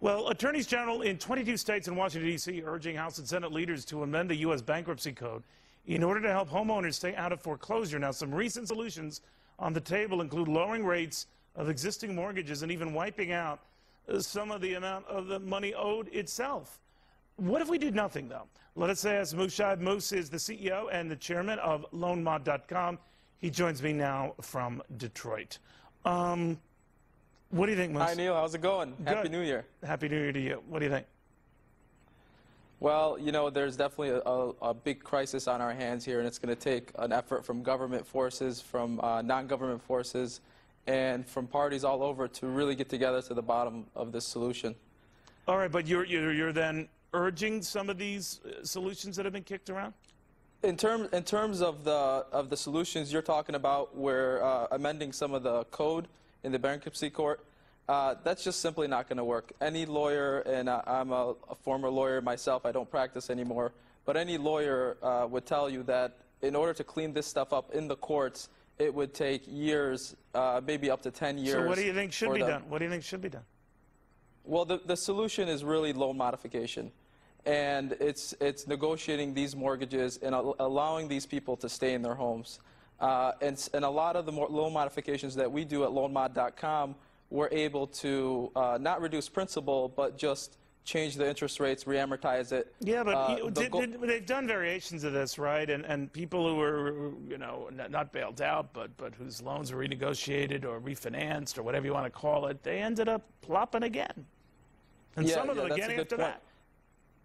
Well, attorneys general in 22 states and Washington, D.C. urging House and Senate leaders to amend the U.S. bankruptcy code in order to help homeowners stay out of foreclosure. Now, some recent solutions on the table include lowering rates of existing mortgages and even wiping out some of the amount of the money owed itself. What if we did nothing, though? Let us ask Moose Scheib. Moose is the CEO and the chairman of LoanMod.com. He joins me now from Detroit. What do you think, Moose? Hi, Neil. How's it going? Good. Happy New Year. Happy New Year to you. What do you think? Well, you know, there's definitely a big crisis on our hands here, and it's going to take an effort from government forces, from non-government forces, and from parties all over to really get together to the bottom of this solution. All right, but you're then urging some of these solutions that have been kicked around? In terms of the solutions you're talking about, we're amending some of the code in the bankruptcy court. That's just simply not going to work. Any lawyer, and I'm a former lawyer myself, I don't practice anymore, but any lawyer would tell you that in order to clean this stuff up in the courts, it would take years, maybe up to 10 years. So what do you think should be done? What do you think should be done? Well, the solution is really loan modification. And it's negotiating these mortgages and allowing these people to stay in their homes. And a lot of the loan modifications that we do at LoanMod.com, we're able to not reduce principal, but just change the interest rates, re-amortize it. Yeah, but they've done variations of this, right? And people who were, you know, not bailed out, but whose loans were renegotiated or refinanced or whatever you want to call it, they ended up plopping again. And some of them again after that.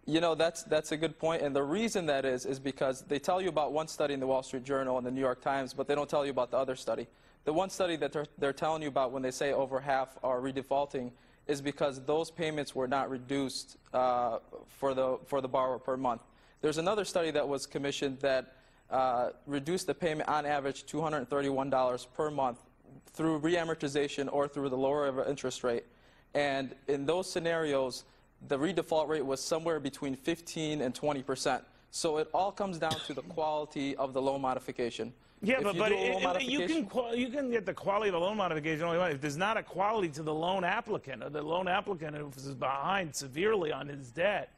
You know, that's a good point, and the reason that is because they tell you about one study in the Wall Street Journal and the New York Times, but they don't tell you about the other study. The one study that they're telling you about when they say over half are redefaulting is because those payments were not reduced for the borrower per month. There's another study that was commissioned that reduced the payment on average $231 per month through reamortization or through the lower of interest rate. And in those scenarios, the redefault rate was somewhere between 15 and 20%. So it all comes down to the quality of the loan modification. Yeah, you can get the quality of the loan modification only if there's not a quality to the loan applicant, or the loan applicant is behind severely on his debt.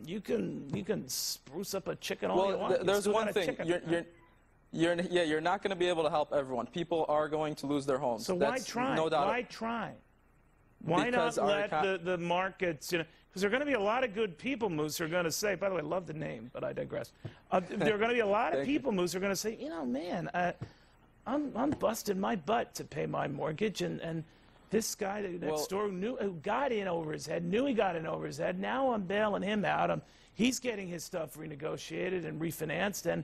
You can spruce up a chicken all you want. Well, there's one thing. You're not going to be able to help everyone. People are going to lose their homes. So why try? No doubt. Why try? Why not let the markets, you know, because there are going to be a lot of good people, Moose, who are going to say, by the way, I love the name, but I digress. There are going to be a lot of people, Moose, who are going to say, you know, man, I'm busting my butt to pay my mortgage, and this guy next door who got in over his head, knew he got in over his head, now I'm bailing him out. He's getting his stuff renegotiated and refinanced,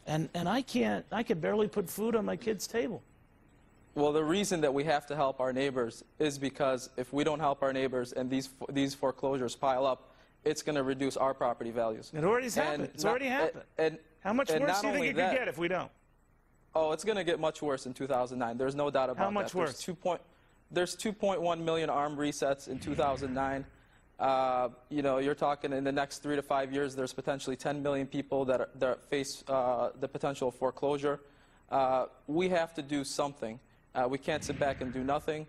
and I can barely put food on my kid's table. Well, the reason that we have to help our neighbors is because if we don't help our neighbors and these foreclosures pile up, it's going to reduce our property values. It already happened. It's already happened. And how much worse do you think it could get if we don't? Oh, it's going to get much worse in 2009. There's no doubt about that. How much worse? There's 2.1 million armed resets in 2009. You know, you're talking in the next 3 to 5 years, there's potentially 10 million people that face the potential of foreclosure. We have to do something. We can't sit back and do nothing.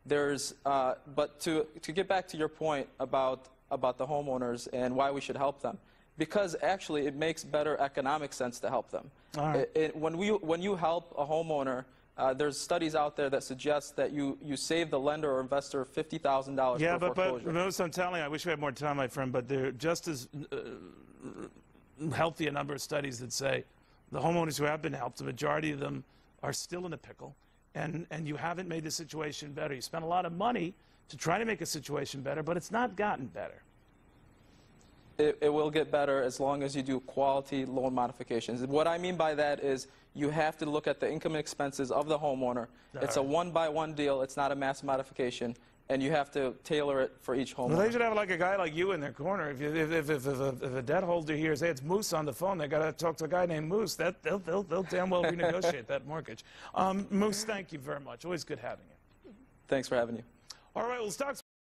But to get back to your point about the homeowners and why we should help them, because actually it makes better economic sense to help them. All right. When you help a homeowner, there's studies out there that suggest that you save the lender or investor $50,000 yeah, per foreclosure. But Moose, I'm telling you, I wish we had more time, my friend, but they're just as healthy a number of studies that say the homeowners who have been helped, the majority of them are still in a pickle. And you haven't made the situation better. You spent a lot of money to try to make a situation better, but it's not gotten better. It will get better as long as you do quality loan modifications. What I mean by that is you have to look at the income and expenses of the homeowner. It's a one-by-one deal. It's not a mass modification. And you have to tailor it for each homeowner. Well, they should have like a guy like you in their corner. If a debt holder hears, hey, it's Moose on the phone, they got to talk to a guy named Moose. They'll damn well renegotiate that mortgage. Moose, thank you very much. Always good having you. Thanks for having you. All right, well, stocks.